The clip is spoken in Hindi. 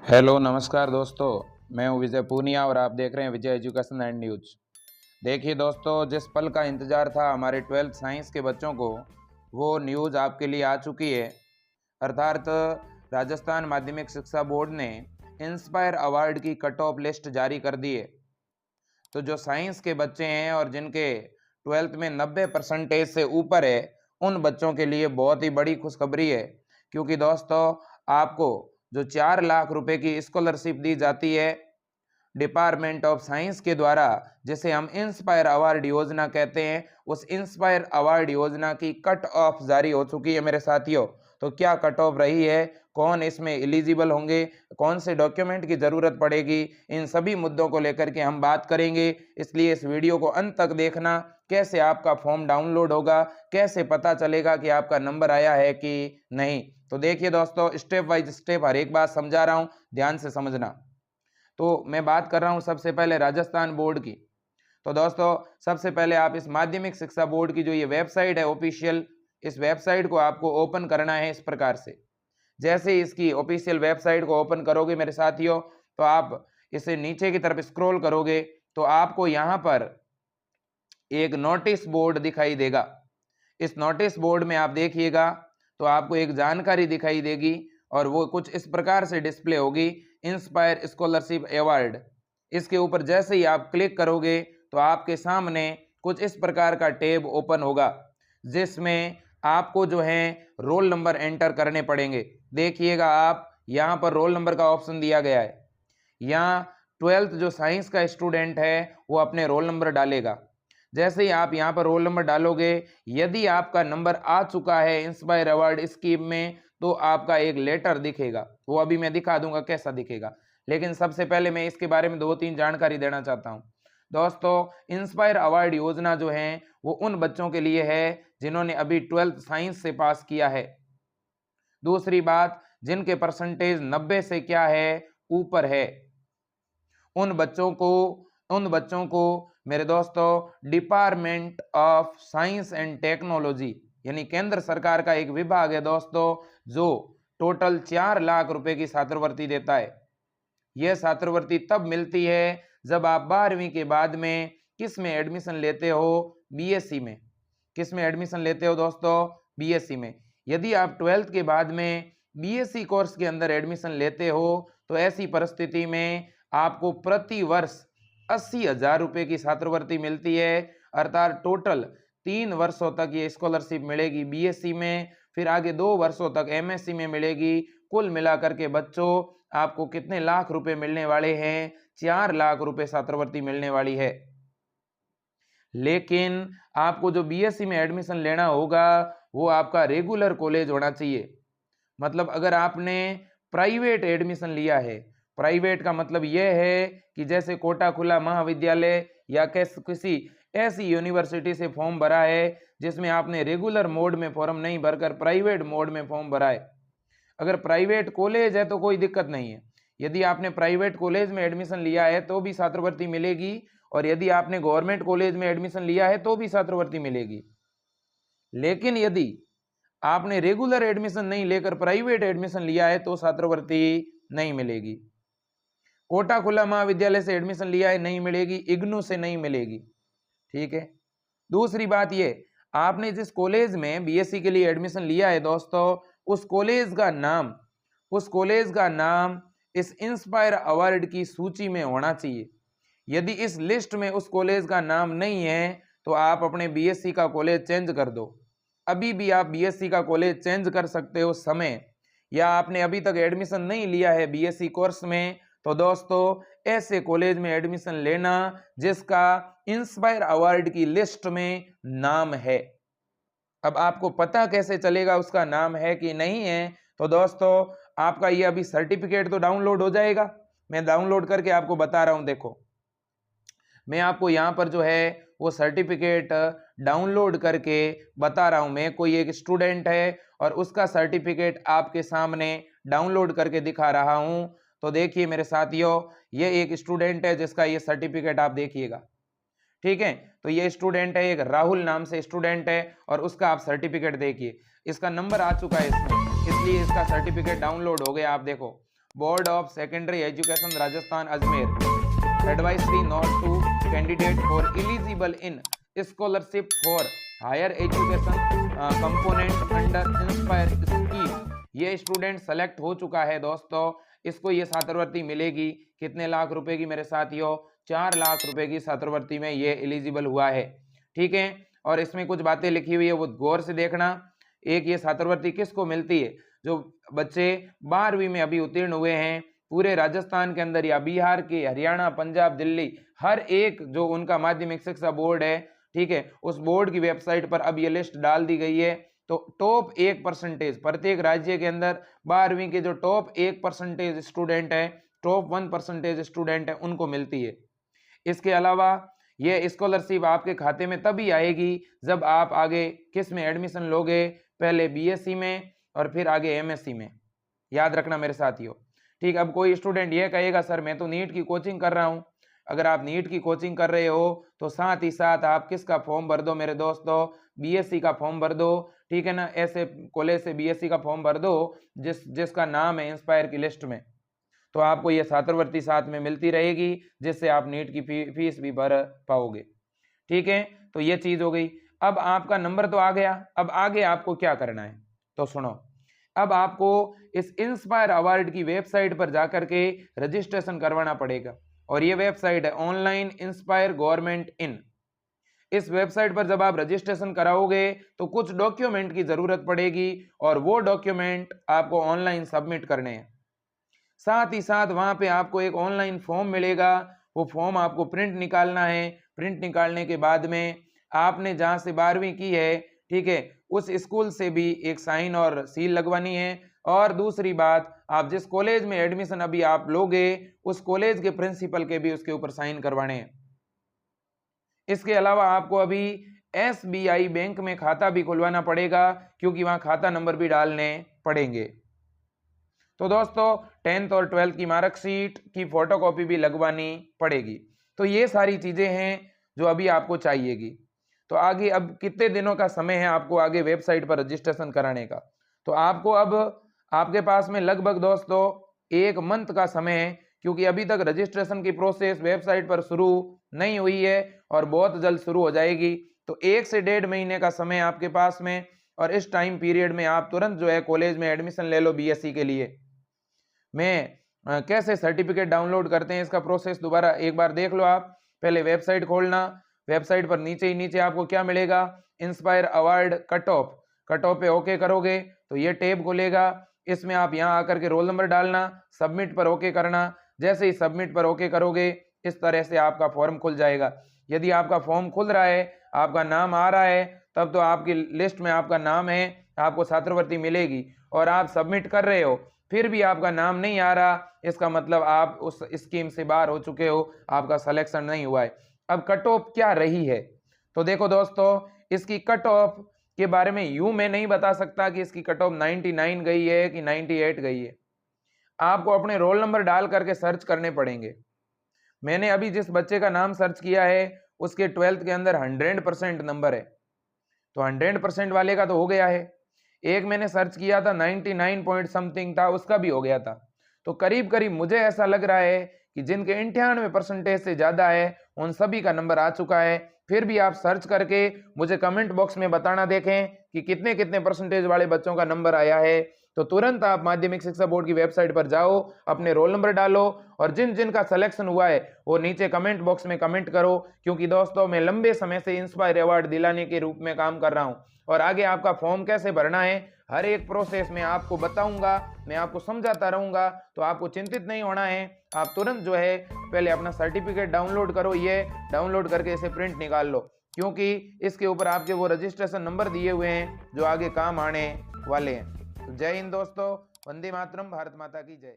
हेलो नमस्कार दोस्तों। मैं हूं विजय पूनिया और आप देख रहे हैं विजय एजुकेशन एंड न्यूज। देखिए दोस्तों, जिस पल का इंतज़ार था हमारे 12th साइंस के बच्चों को, वो न्यूज़ आपके लिए आ चुकी है। अर्थात राजस्थान माध्यमिक शिक्षा बोर्ड ने इंस्पायर अवार्ड की कट ऑफ लिस्ट जारी कर दी है। तो जो साइंस के बच्चे हैं और जिनके 12th में 90% से ऊपर है, उन बच्चों के लिए बहुत ही बड़ी खुशखबरी है। क्योंकि दोस्तों, आपको जो 4 लाख रुपए की स्कॉलरशिप दी जाती है डिपार्टमेंट ऑफ साइंस के द्वारा, जिसे हम इंस्पायर अवार्ड योजना कहते हैं, उस इंस्पायर अवार्ड योजना की कट ऑफ जारी हो चुकी है मेरे साथियों। तो क्या कट ऑफ रही है, कौन इसमें एलिजिबल होंगे, कौन से डॉक्यूमेंट की जरूरत पड़ेगी, इन सभी मुद्दों को लेकर के हम बात करेंगे। इसलिए इस वीडियो को अंत तक देखना। कैसे आपका फॉर्म डाउनलोड होगा, कैसे पता चलेगा कि आपका नंबर आया है कि नहीं। तो देखिए दोस्तों, स्टेप बाय स्टेप हर एक बात समझा रहा हूं, ध्यान से समझना। तो मैं बात कर रहा हूं सबसे पहले राजस्थान बोर्ड की। तो दोस्तों, सबसे पहले आप इस माध्यमिक शिक्षा बोर्ड की जो ये वेबसाइट है ऑफिशियल, इस वेबसाइट को आपको ओपन करना है इस प्रकार से। जैसे ही इसकी ऑफिशियल वेबसाइट को ओपन करोगे मेरे साथियों, तो आप इसे नीचे की तरफ स्क्रॉल करोगे तो आपको यहाँ पर एक नोटिस बोर्ड दिखाई देगा। इस नोटिस बोर्ड में आप देखिएगा तो आपको एक जानकारी दिखाई देगी और वो कुछ इस प्रकार से डिस्प्ले होगी, इंस्पायर स्कॉलरशिप अवार्ड। इसके ऊपर जैसे ही आप क्लिक करोगे तो आपके सामने कुछ इस प्रकार का टैब ओपन होगा, जिसमें आपको जो है रोल नंबर एंटर करने पड़ेंगे। देखिएगा आप, यहाँ पर रोल नंबर का ऑप्शन दिया गया है। यहाँ 12th जो साइंस का स्टूडेंट है वो अपने रोल नंबर डालेगा। जैसे ही आप यहाँ पर रोल नंबर डालोगे, यदि आपका नंबर आ चुका है इंस्पायर अवार्ड स्कीम में, तो आपका एक लेटर दिखेगा। वो अभी मैं दिखा दूंगा कैसा दिखेगा, लेकिन सबसे पहले मैं इसके बारे में 2-3 जानकारी देना चाहता हूँ। दोस्तों, इंस्पायर अवार्ड योजना जो है वो उन बच्चों के लिए है जिन्होंने अभी 12th साइंस से पास किया है। दूसरी बात, जिनके परसेंटेज 90 से क्या है, ऊपर है। उन बच्चों को मेरे दोस्तों department of science and technology, यानी केंद्र सरकार का एक विभाग है दोस्तों, जो टोटल 4 लाख रुपए की छात्रवृत्ति देता है। यह छात्रवृत्ति तब मिलती है जब आप 12वीं के बाद में किस में एडमिशन लेते हो, बीएससी में। किस में एडमिशन लेते हो दोस्तों, बीएससी में। यदि आप 12th के बाद में बीएससी कोर्स के अंदर एडमिशन लेते हो तो ऐसी परिस्थिति में आपको प्रति वर्ष 80,000 रुपए की छात्रवृत्ति मिलती है। अर्थात टोटल 3 वर्षों तक ये स्कॉलरशिप मिलेगी बीएससी में, फिर आगे 2 वर्षों तक एमएससी में मिलेगी। कुल मिलाकर के बच्चों, आपको कितने लाख रुपए मिलने वाले हैं, 4 लाख रुपए छात्रवृत्ति मिलने वाली है। लेकिन आपको जो बीएससी में एडमिशन लेना होगा वो आपका रेगुलर कॉलेज होना चाहिए। मतलब अगर आपने प्राइवेट एडमिशन लिया है, प्राइवेट का मतलब यह है कि जैसे कोटा खुला महाविद्यालय या किसी ऐसी यूनिवर्सिटी से फॉर्म भरा है जिसमें आपने रेगुलर मोड में फॉर्म नहीं भरकर प्राइवेट मोड में फॉर्म भरा है। अगर प्राइवेट कॉलेज है तो कोई दिक्कत नहीं है। यदि आपने प्राइवेट कॉलेज में एडमिशन लिया है तो भी छात्रवृत्ति मिलेगी, और यदि आपने गवर्नमेंट कॉलेज में एडमिशन लिया है तो भी छात्रवृत्ति मिलेगी। लेकिन यदि आपने रेगुलर एडमिशन नहीं लेकर प्राइवेट एडमिशन लिया है तो छात्रवृत्ति नहीं मिलेगी। कोटा खुला महाविद्यालय से एडमिशन लिया है, नहीं मिलेगी। इग्नू से नहीं मिलेगी। ठीक है। दूसरी बात ये, आपने जिस कॉलेज में बीएससी के लिए एडमिशन लिया है दोस्तों, उस कॉलेज का नाम इस इंस्पायर अवार्ड की सूची में होना चाहिए। यदि इस लिस्ट में उस कॉलेज का नाम नहीं है तो आप अपने बीएससी का कॉलेज चेंज कर दो। अभी भी आप बीएससी का कॉलेज चेंज कर सकते हो समय, या आपने अभी तक एडमिशन नहीं लिया है बीएससी कोर्स में, तो दोस्तों ऐसे कॉलेज में एडमिशन लेना जिसका इंस्पायर अवार्ड की लिस्ट में नाम है। अब आपको पता कैसे चलेगा उसका नाम है कि नहीं है, तो दोस्तों आपका ये अभी सर्टिफिकेट तो डाउनलोड हो जाएगा। मैं डाउनलोड करके आपको बता रहा हूं। देखो, मैं आपको यहाँ पर जो है वो सर्टिफिकेट डाउनलोड करके बता रहा हूँ। मैं कोई एक स्टूडेंट है और उसका सर्टिफिकेट आपके सामने डाउनलोड करके दिखा रहा हूँ। तो देखिए मेरे साथियों, ये एक स्टूडेंट है जिसका ये सर्टिफिकेट आप देखिएगा। ठीक है। तो ये स्टूडेंट है, एक राहुल नाम से स्टूडेंट है, और उसका आप सर्टिफिकेट देखिए। इसका नंबर आ चुका है इसमें, इसलिए इसका सर्टिफिकेट डाउनलोड हो गया। आप देखो, board of secondary education Rajasthan Ajmer advisory note to candidate for eligible in scholarship for higher education component under inspire scheme. ये स्टूडेंट सेलेक्ट हो चुका है दोस्तों, इसको ये छात्रवृत्ति मिलेगी। कितने लाख रुपए की मेरे साथियों? 4 लाख रुपए की छात्रवृत्ति में ये एलिजिबल हुआ है। ठीक है, और इसमें कुछ बातें लिखी हुई है वो गौर से देखना। एक, ये छात्रवृत्ति किसको मिलती है? जो बच्चे 12वीं में अभी उत्तीर्ण हुए हैं पूरे राजस्थान के अंदर या बिहार के, हरियाणा, पंजाब, दिल्ली, हर एक जो उनका माध्यमिक शिक्षा बोर्ड है, ठीक है, उस बोर्ड की वेबसाइट पर अब ये लिस्ट डाल दी गई है। तो टॉप 1% प्रत्येक राज्य के अंदर 12वीं के जो टॉप 1% स्टूडेंट है, टॉप 1% स्टूडेंट है, उनको मिलती है। इसके अलावा ये स्कॉलरशिप आपके खाते में तभी आएगी जब आप आगे किस में एडमिशन लोगे, पहले बीएससी में और फिर आगे एमएससी में। याद रखना मेरे साथियों। ठीक, अब कोई स्टूडेंट ये कहेगा सर मैं तो नीट की कोचिंग कर रहा हूं। अगर आप नीट की कोचिंग कर रहे हो तो साथ ही साथ आप किसका फॉर्म भर दो मेरे दोस्तों? बीएससी का फॉर्म भर दो। ठीक है ना, ऐसे कॉलेज से बीएससी का फॉर्म भर दो जिसका नाम है इंस्पायर की लिस्ट में, तो आपको ये छात्रवृत्ति साथ में मिलती रहेगी, जिससे आप नीट की फीस भी भर पाओगे। ठीक है, तो ये चीज हो गई। अब आपका नंबर तो आ गया, अब आगे आपको क्या करना है तो सुनो। अब आपको इस इंस्पायर अवार्ड की वेबसाइट पर जाकर के रजिस्ट्रेशन करवाना पड़ेगा, और ये वेबसाइट है ऑनलाइन इंस्पायर गवर्नमेंट इन। इस वेबसाइट पर जब आप रजिस्ट्रेशन कराओगे तो कुछ डॉक्यूमेंट की जरूरत पड़ेगी, और वो डॉक्यूमेंट आपको ऑनलाइन सबमिट करने हैं। साथ ही साथ वहां पे आपको एक ऑनलाइन फॉर्म मिलेगा, वो फॉर्म आपको प्रिंट निकालना है। प्रिंट निकालने के बाद में आपने जहां से 12वीं की है, ठीक है, उस स्कूल से भी एक साइन और सील लगवानी है। और दूसरी बात, आप जिस कॉलेज में एडमिशन अभी आप लोगे उस कॉलेज के प्रिंसिपल के भी उसके ऊपर साइन करवाने हैं। इसके अलावा आपको अभी एसबीआई बैंक में खाता भी खुलवाना पड़ेगा, क्योंकि वहां खाता नंबर भी डालने पड़ेंगे। तो दोस्तों 10th और 12th की मार्कशीट की फोटोकॉपी भी लगवानी पड़ेगी। तो ये सारी चीजें हैं जो अभी आपको चाहिएगी। तो आगे अब कितने दिनों का समय है आपको आगे वेबसाइट पर रजिस्ट्रेशन कराने का? तो आपको अब आपके पास में लगभग दोस्तों 1 मंथ का समय है, क्योंकि अभी तक रजिस्ट्रेशन की प्रोसेस वेबसाइट पर शुरू नहीं हुई है और बहुत जल्द शुरू हो जाएगी। तो 1 से 1.5 महीने का समय आपके पास में, और इस टाइम पीरियड में आप तुरंत जो है कॉलेज में एडमिशन ले लो बीएससी के लिए। मैं कैसे सर्टिफिकेट डाउनलोड करते हैं इसका प्रोसेस दोबारा एक बार देख लो। आप पहले वेबसाइट खोलना, वेबसाइट पर नीचे ही नीचे आपको क्या मिलेगा? Inspire award cut off. Cut off पे ओके करोगे तो ये टैब खुलेगा। इसमें आप यहाँ आकर के रोल नंबर डालना, सबमिट पर ओके करना। जैसे ही सबमिट पर ओके करोगे इस तरह से आपका फॉर्म खुल जाएगा। यदि आपका फॉर्म खुल रहा है, आपका नाम आ रहा है, तब तो आपकी लिस्ट में आपका नाम है, आपको छात्रवृत्ति मिलेगी। और आप सबमिट कर रहे हो फिर भी आपका नाम नहीं आ रहा, इसका मतलब आप उस स्कीम से बाहर हो चुके हो, आपका सिलेक्शन नहीं हुआ है। अब कट ऑफ क्या रही है तो देखो दोस्तों, इसकी कट ऑफ के बारे में यूं मैं नहीं बता सकता कि इसकी कट ऑफ 99 गई है कि 98 गई है। आपको अपने रोल नंबर डाल करके सर्च करने पड़ेंगे। मैंने अभी जिस बच्चे का नाम सर्च किया है उसके 12th के अंदर 100% नंबर है, तो 100% वाले का तो हो गया है। एक मैंने सर्च किया था 99 पॉइंट समथिंग था, उसका भी हो गया था। तो करीब करीब मुझे ऐसा लग रहा है कि जिनके 98% से ज्यादा है उन सभी का नंबर आ चुका है। फिर भी आप सर्च करके मुझे कमेंट बॉक्स में बताना देखें कि कितने कितने परसेंटेज वाले बच्चों का नंबर आया है। तो तुरंत आप माध्यमिक शिक्षा बोर्ड की वेबसाइट पर जाओ, अपने रोल नंबर डालो, और जिन जिन का सिलेक्शन हुआ है वो नीचे कमेंट बॉक्स में कमेंट करो। क्योंकि दोस्तों मैं लंबे समय से इंस्पायर अवार्ड दिलाने के रूप में काम कर रहा हूं, और आगे आपका फॉर्म कैसे भरना है हर एक प्रोसेस में आपको बताऊंगा, मैं आपको समझाता रहूंगा। तो आपको चिंतित नहीं होना है, आप तुरंत जो है पहले अपना सर्टिफिकेट डाउनलोड करो, ये डाउनलोड करके इसे प्रिंट निकाल लो, क्योंकि इसके ऊपर आपके वो रजिस्ट्रेशन नंबर दिए हुए हैं जो आगे काम आने वाले हैं। तो जय हिंद दोस्तों, वंदे मातरम, भारत माता की जय।